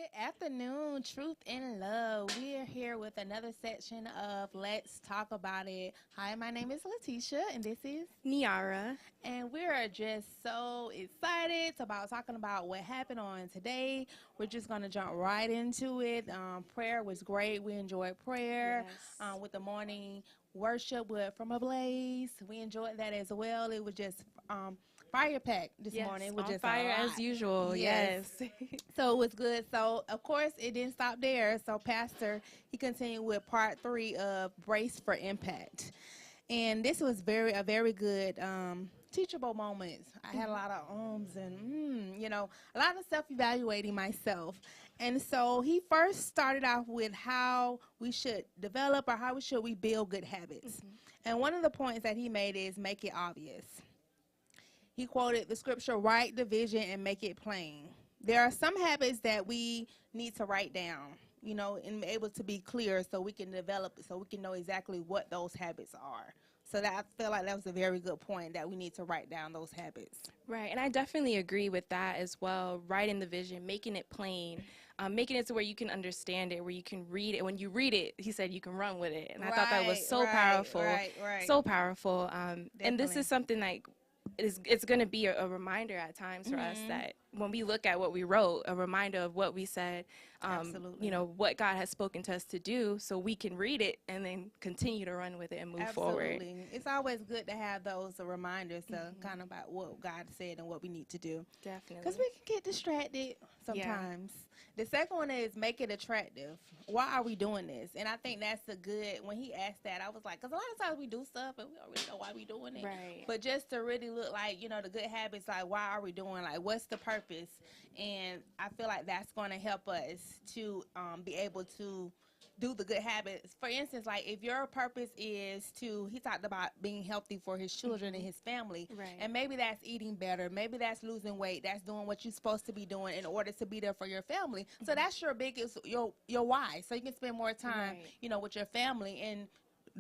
Good afternoon, Truth and Love. We are here with another section of Let's Talk About It. Hi, my name is Letitia, and this is Niara. And we are just so excited about talking about what happened on today. We're just going to jump right into it. Prayer was great. We enjoyed prayer with the morning worship from Ablaze. We enjoyed that as well. It was just fire packed this morning. It was on just fire as usual. Yes. So it was good. So, of course, it didn't stop there. So, Pastor, he continued with part 3 of Brace for Impact. And this was a very good teachable moments. I had a lot of ums and, a lot of self-evaluating myself. And so he first started off with how we should develop or how should we build good habits. And one of the points that he made is make it obvious. He quoted the scripture, write the vision and make it plain. There are some habits that we need to write down, and be able to be clear so we can develop, so we can know exactly what those habits are. So that I feel like that was a very good point, that we need to write down those habits. Right, and I definitely agree with that as well. Writing the vision, making it plain, making it to where you can understand it, where you can read it. When you read it, he said you can run with it. And I thought that was so powerful. Right. So powerful. And this is something like, it's going to be a reminder at times for us that when we look at what we wrote, a reminder of what we said, what God has spoken to us to do, so we can read it and then continue to run with it and move forward. It's always good to have those reminders kind of about what God said and what we need to do. Definitely. Because we can get distracted sometimes. Yeah. The second one is make it attractive. Why are we doing this? And I think that's when he asked that, I was like, because a lot of times we do stuff and we don't really know why we're doing it. Right. But just to really look like, the good habits, like why are we doing, like what's the purpose? And I feel like that's going to help us to be able to do the good habits. For instance, like if your purpose is he talked about being healthy for his children and his family. Right. And maybe that's eating better. Maybe that's losing weight. That's doing what you're supposed to be doing in order to be there for your family. So that's your biggest, your why. So you can spend more time, with your family and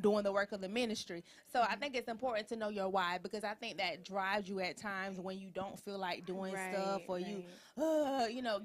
doing the work of the ministry. So I think it's important to know your why, because I think that drives you at times when you don't feel like doing stuff or you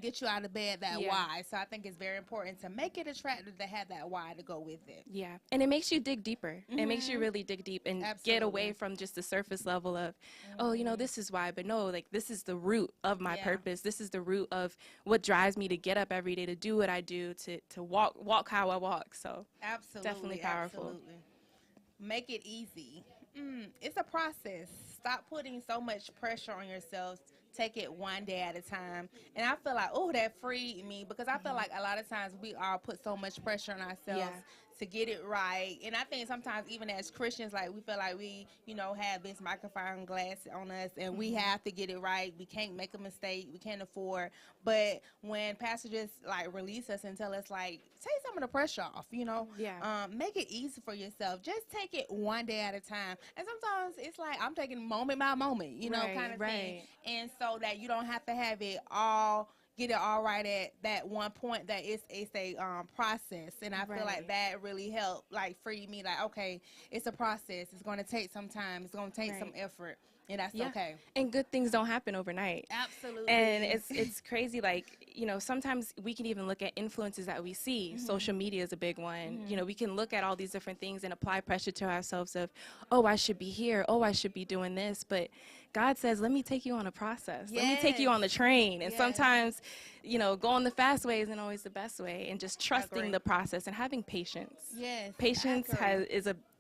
get you out of bed, that why. So I think it's very important to make it attractive to have that why to go with it. Yeah. And it makes you dig deeper. It makes you really dig deep and get away from just the surface level of, this is why. But no, like this is the root of my purpose. This is the root of what drives me to get up every day, to do what I do, to walk how I walk. So definitely powerful. Absolutely. Make it easy. It's a process. Stop putting so much pressure on yourselves. Take it one day at a time. And I feel like, that freed me, because I feel like a lot of times we all put so much pressure on ourselves to get it right. And I think sometimes even as Christians, like we feel like we, have this microphone glass on us and we have to get it right. We can't make a mistake. We can't afford. But when Pastor just like release us and tell us like, take some of the pressure off, make it easy for yourself. Just take it one day at a time. And sometimes it's like I'm taking moment by moment, kind of thing. And so that you don't have to have it all, get it all right at that one point, that it's a process. And I feel like that really helped, like free me, like, okay, it's a process. It's going to take some time. It's going to take some effort. And that's okay. And good things don't happen overnight. Absolutely. And it's crazy, like, sometimes we can even look at influences that we see. Social media is a big one. We can look at all these different things and apply pressure to ourselves of, I should be here. I should be doing this. But God says, let me take you on a process. Let me take you on the train. And sometimes, going the fast way isn't always the best way. And just trusting the process and having patience. Yes. Patience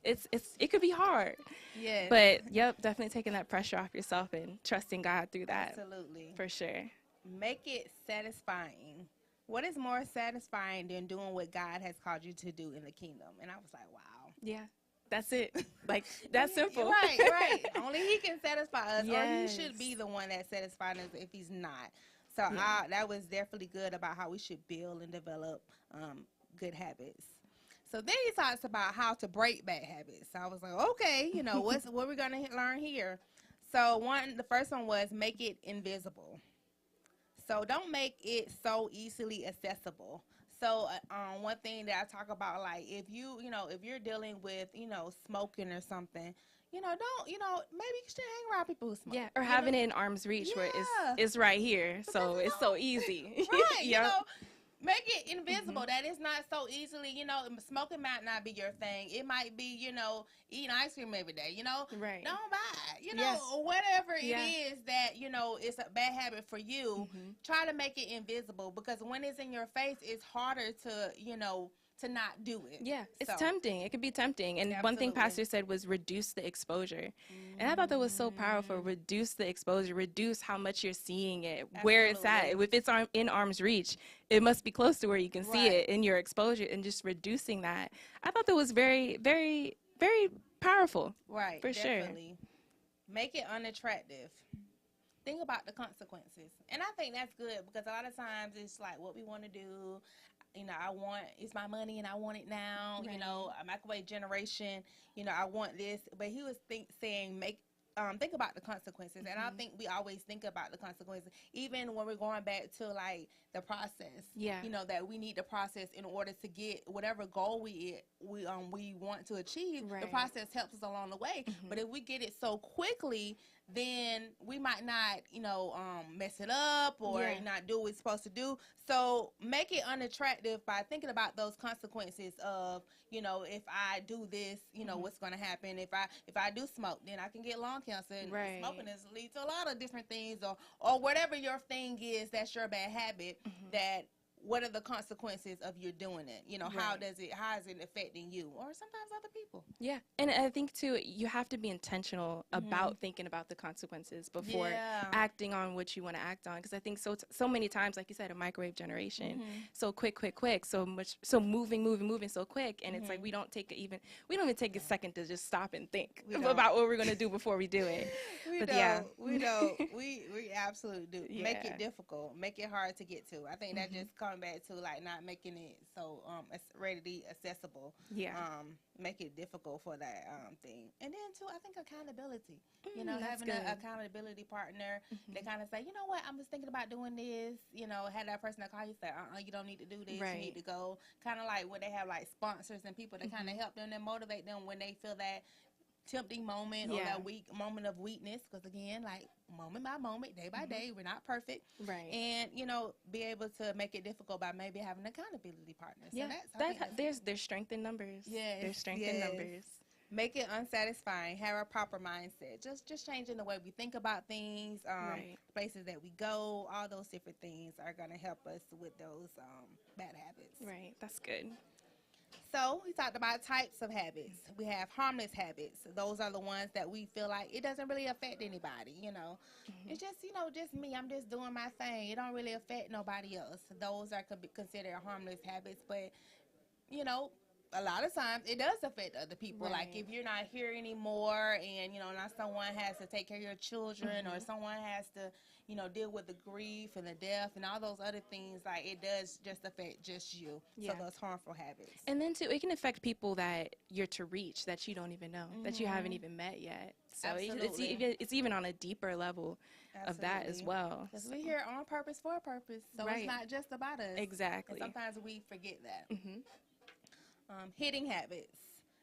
it could be hard. Yes. But definitely taking that pressure off yourself and trusting God through that. Absolutely. For sure. Make it satisfying. What is more satisfying than doing what God has called you to do in the kingdom? And I was like, wow. Yeah. That's it. Like, that's simple. Right. Only he can satisfy us. Or he should be the one that satisfies us if he's not. So that was definitely good about how we should build and develop good habits. So then he talks about how to break bad habits. So I was like, okay, what we're going to learn here. So the first one was make it invisible. So don't make it so easily accessible. So one thing that I talk about, like if you're dealing with, smoking or something, don't, maybe you should hang around people who smoke. Yeah, or having it in arm's reach where it's right here. So it's so easy. Right, Make it invisible. That is not so easily, you know, smoking might not be your thing. It might be, you know, eating ice cream every day, you know. Right. Don't buy it, you know, or whatever it is that, you know, it's a bad habit for you. Try to make it invisible, because when it's in your face, it's harder to, you know, to not do it. Yeah, it's tempting. It could be tempting. And one thing Absolutely. Pastor said was reduce the exposure. And I thought that was so powerful. Reduce the exposure. Reduce how much you're seeing it, where it's at. If it's in arm's reach, it must be close to where you can see it in your exposure, and just reducing that. I thought that was very, very, very powerful. Right. For definitely. Sure. Make it unattractive. Think about the consequences. And I think that's good, because a lot of times it's like what we want to do. You know, it's my money and I want it now. Right. You know, a microwave generation, you know, I want this. But he was saying think about the consequences. And I think we always think about the consequences, even when we're going back to like the process. Yeah. You know, that we need the process in order to get whatever goal we want to achieve. Right. The process helps us along the way. But if we get it so quickly, then we might not, you know, mess it up or not do what we're supposed to do. So make it unattractive by thinking about those consequences of, you know, if I do this, you know, what's going to happen. If I do smoke, then I can get lung cancer. And smoking leads to a lot of different things, or whatever your thing is that's your bad habit. That what are the consequences of you doing it? You know, how is it affecting you or sometimes other people? Yeah. And I think too, you have to be intentional about thinking about the consequences before acting on what you want to act on. Because I think so many times, like you said, a microwave generation, so quick, so moving so quick, and it's like we don't even take a second to just stop and think about what we're going to do before we do it. We absolutely do. Yeah. Make it difficult, make it hard to get to. I think that just coming back to like not making it so readily accessible. Yeah. Make it difficult for that thing. And then too, I think accountability. You know, having an accountability partner. They kind of say, you know what, I'm just thinking about doing this. You know, had that person that call you say, you don't need to do this. You need to go. Kind of like when they have like sponsors and people that kind of help them and motivate them when they feel that tempting moment or that moment of weakness, because again, like moment by moment, day by day, we're not perfect, right? And you know, be able to make it difficult by maybe having an accountability partner. So there's strength in numbers. There's strength in numbers. Make it unsatisfying. Have a proper mindset. Just changing the way we think about things, places that we go. All those different things are going to help us with those bad habits. Right. That's good. So we talked about types of habits. We have harmless habits. Those are the ones that we feel like it doesn't really affect anybody, you know. It's just, you know, just me. I'm just doing my thing. It don't really affect nobody else. Those are considered harmless habits. But, you know, a lot of times it does affect other people. Right. Like if you're not here anymore and, you know, now someone has to take care of your children or someone has to, you know, deal with the grief and the death and all those other things, like it does just affect just you. So those harmful habits. And then too, it can affect people that you're to reach that you don't even know, that you haven't even met yet. So it's even on a deeper level of that as well. Because we're here on purpose for a purpose. So it's not just about us. Exactly. And sometimes we forget that. Hidden habits.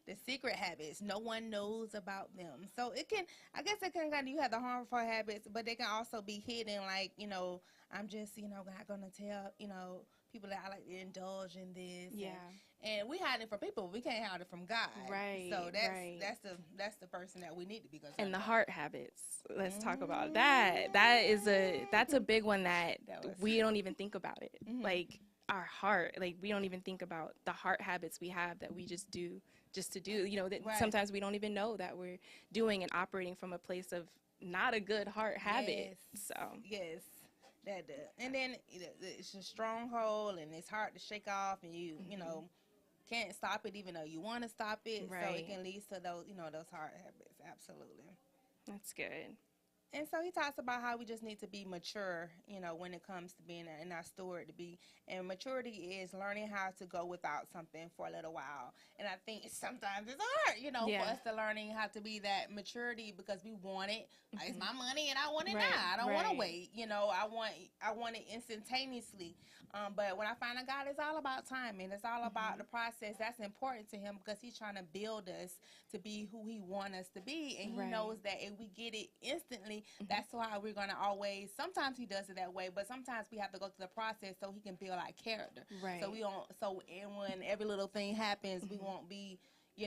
The secret habits, no one knows about them. So it can, I guess it can kind of, you have the harmful habits, but they can also be hidden. Like, you know, I'm just, you know, not going to tell, you know, people that I like to indulge in this. Yeah. And we hide it from people. We can't hide it from God. Right. So that's the person that we need to be concerned And the heart habits. Let's talk about that. That's a big one that we don't even think about it. Like our heart, like we don't even think about the heart habits we have that we just do. Just to do, you know, that sometimes we don't even know that we're doing and operating from a place of not a good heart habit. Yes, that does. And then it's a stronghold and it's hard to shake off, and you know, can't stop it even though you want to stop it. Right. So it can lead to those, you know, those heart habits. Absolutely. That's good. And so he talks about how we just need to be mature, you know, when it comes to being in our steward to be. And maturity is learning how to go without something for a little while. And I think sometimes it's hard, you know, for us to learning how to be that maturity because we want it. It's my money and I want it now. I don't want to wait. You know, I want it instantaneously. But when I find out God, it's all about timing. It's all about the process. That's important to him because he's trying to build us to be who he wants us to be. And he knows that if we get it instantly, That's why we're going to always, sometimes he does it that way, but sometimes we have to go through the process so he can build our character. Right. So we don't, and when every little thing happens, we won't be,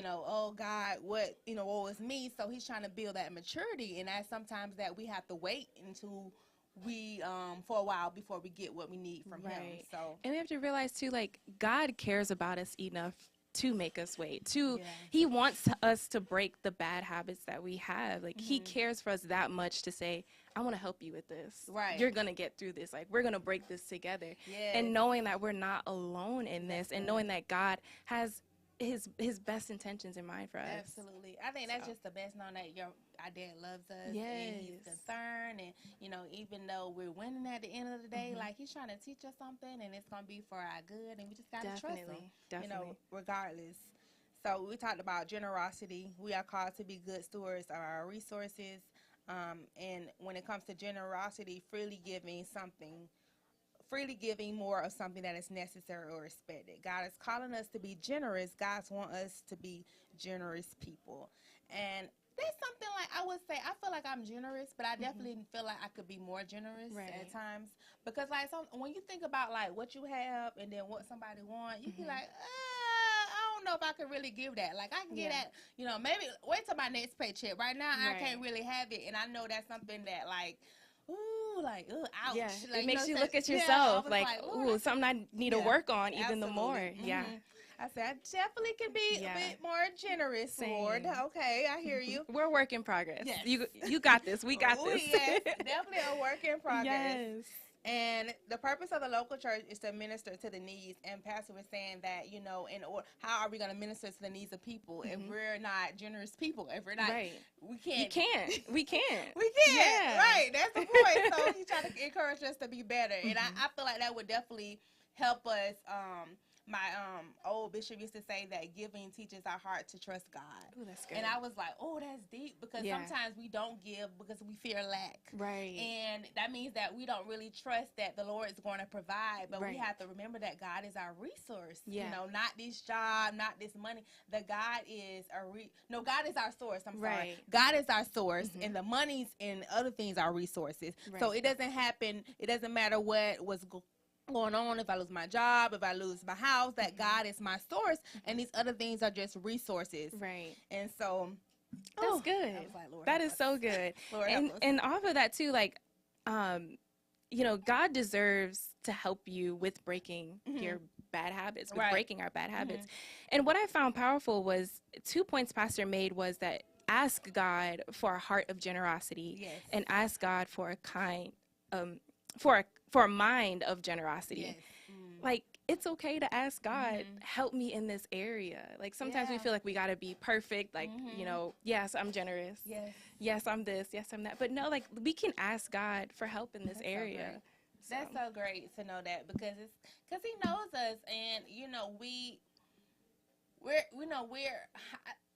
oh God, what, what was me? So he's trying to build that maturity, and that's sometimes that we have to wait until we for a while before we get what we need from him. So, and we have to realize too, like, God cares about us enough to make us wait. He wants us to break the bad habits that we have. Like, he cares for us that much to say, I want to help you with this. Right. You're going to get through this. Like, we're going to break this together. Yes. And knowing that we're not alone in this, and knowing that God has his best intentions in mind for us. Absolutely. I think that's just the best, knowing that our dad loves us, yes, and he's concerned, and even though we're winning at the end of the day, like, he's trying to teach us something, and it's gonna be for our good, and we just gotta trust him. Definitely. Regardless. So we talked about generosity. We are called to be good stewards of our resources, and when it comes to generosity, freely giving more of something that is necessary or expected. God is calling us to be generous. God wants us to be generous people. And that's something, like, I would say, I feel like I'm generous, but I definitely feel like I could be more generous at times. Because, like, when you think about, like, what you have and then what somebody wants, you be like, I don't know if I could really give that. Like, I can get that, maybe wait till my next paycheck. Right now, I can't really have it. And I know that's something that, like, ooh, like, ouch. Yeah, like, it makes you look at yourself like, ooh, something I need to work on even the more. I said, I definitely can be a bit more generous, Lord. Okay, I hear you. We're a work in progress. Yes. You got this. We got this. Yes, definitely a work in progress. Yes. And the purpose of the local church is to minister to the needs. And Pastor was saying that, how are we going to minister to the needs of people if we're not generous people? If we're not, we can't. We can't. Yeah. Right. That's the point. So he's trying to encourage us to be better. And I feel like that would definitely help us. My old bishop used to say that giving teaches our heart to trust God. Ooh, that's good. And I was like, oh, that's deep, because sometimes we don't give because we fear lack. Right. And that means that we don't really trust that the Lord is going to provide. But we have to remember that God is our resource. Yeah. Not this job, not this money. That God is God is our source. I'm sorry. God is our source, and the monies and other things are resources. Right. So it doesn't happen. It doesn't matter what was going on, if I lose my job, if I lose my house, that God is my source, and these other things are just resources. Right. And so that's good. Like, that is so good. Lord, and off of that too, like, God deserves to help you with breaking your bad habits, with breaking our bad habits. And what I found powerful was 2 points Pastor made was that ask God for a heart of generosity, and ask God for for a mind of generosity. Yes. Like, it's okay to ask God, help me in this area. Like, sometimes we feel like we got to be perfect. Like, yes, I'm generous. Yes, I'm this. Yes, I'm that. But no, like, we can ask God for help in this area. That's so great to know that, because he knows us, and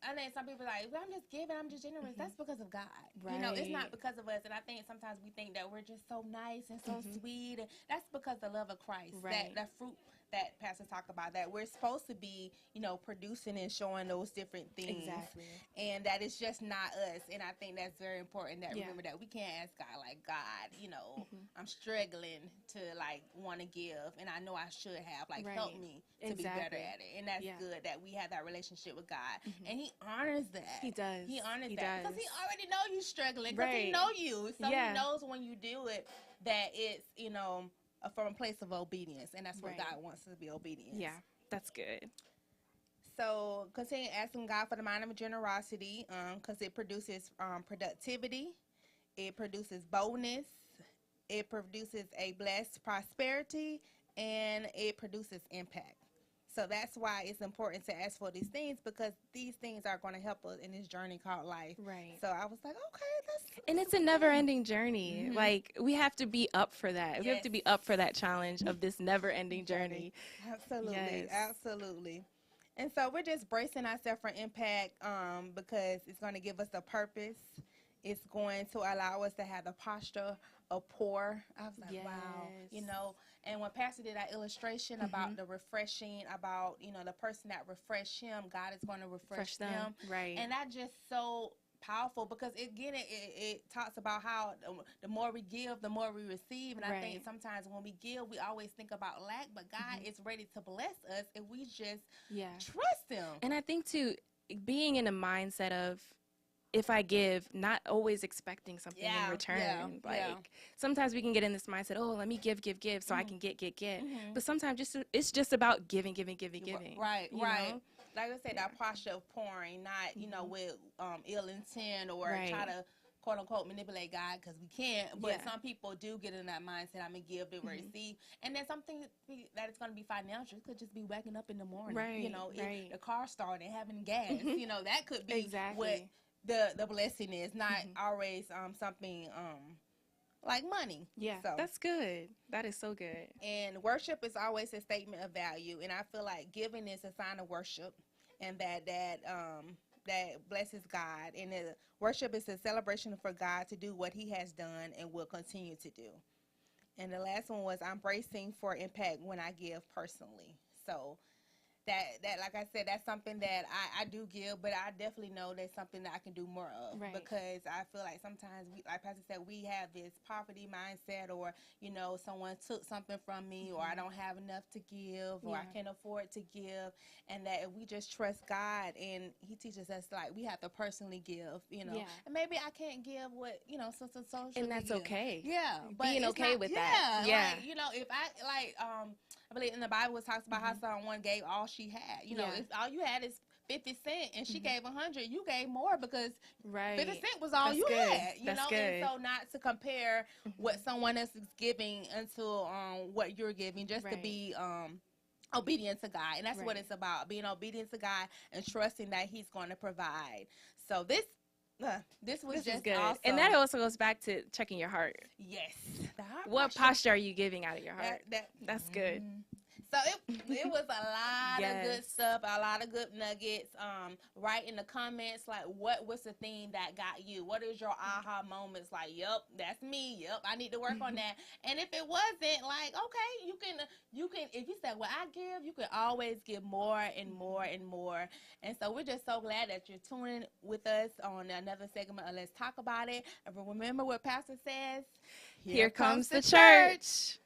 I think some people are like, well, I'm just giving, I'm just generous. That's because of God. Right. It's not because of us. And I think sometimes we think that we're just so nice and so sweet. And that's because the love of Christ. Right. That fruit that Pastor talked about, that we're supposed to be, producing and showing those different things. Exactly. And that it's just not us. And I think that's very important, that remember that we can't ask God, like, God, I'm struggling to, like, want to give. And I know I should have, like, help me to be better at it. And that's good that we have that relationship with God. And he honors that. He does. He honors that. Because he already know you struggling. Because he know you. So he knows when you do it that it's, from a place of obedience. And that's what God wants us to be, obedience. Yeah, that's good. So continue asking God for the mind of generosity, because it produces productivity. It produces boldness. It produces a blessed prosperity. And it produces impact. So that's why it's important to ask for these things, because these things are going to help us in this journey called life. Right. So I was like, okay, and it's a never-ending journey. Like, we have to be up for that. We have to be up for that challenge of this never-ending journey. Absolutely. Yes. Absolutely. And so we're just bracing ourselves for impact, because it's going to give us a purpose. It's going to allow us to have the posture of pour. I was like, wow, And when Pastor did that illustration about the refreshing, about, the person that refreshed him, God is going to refresh them. Right. And that just so powerful because it talks about how the more we give, the more we receive. And I think sometimes when we give, we always think about lack, but God is ready to bless us if we just trust him. And I think too, being in a mindset of, if I give, not always expecting something in return. Sometimes we can get in this mindset, oh, let me give, so I can get. But sometimes it's just about giving. Right. Know? Like I said, that posture of pouring, not, you know, with ill intent or try to, quote unquote, manipulate God, because we can't. But some people do get in that mindset, I'm going to give, they receive. And then something that is going to be financial. It could just be waking up in the morning. You know, if the car started, having gas. You know, that could be what the blessing is, not always something like money. So that's good. That is so good. And worship is always a statement of value, and I feel like giving is a sign of worship, and that blesses God. And worship is a celebration for God to do what he has done and will continue to do. And the last one was I'm bracing for impact when I give personally. So that like I said, that's something that I do give, but I definitely know that's something that I can do more of, because I feel like sometimes, like Pastor said, we have this poverty mindset, or, you know, someone took something from me, or I don't have enough to give, or I can't afford to give, and that if we just trust God, and he teaches us, like, we have to personally give, you know, and maybe I can't give what, you know, so and that's okay. But being okay with that. Like, you know, if I believe in the Bible it talks about how someone gave all she had. You know, if all you had is 50 cents and she gave 100, you gave more because 50 cents was all you had. You know, and so not to compare what someone else is giving until what you're giving, just to be obedient to God. And that's what it's about, being obedient to God and trusting that he's going to provide. So this was just good. Awesome. And that also goes back to checking your heart. Yes. The heart what posture are you giving out of your heart? That's good. So it was a lot of good stuff, a lot of good nuggets. Write in the comments, like, what was the thing that got you? What is your aha moments? Like, yep, that's me. Yep, I need to work on that. And if it wasn't, like, okay, you can. If you said, well, I give, you can always give more and more and more. And so we're just so glad that you're tuning with us on another segment of Let's Talk About It. And remember what Pastor says. Here comes the church.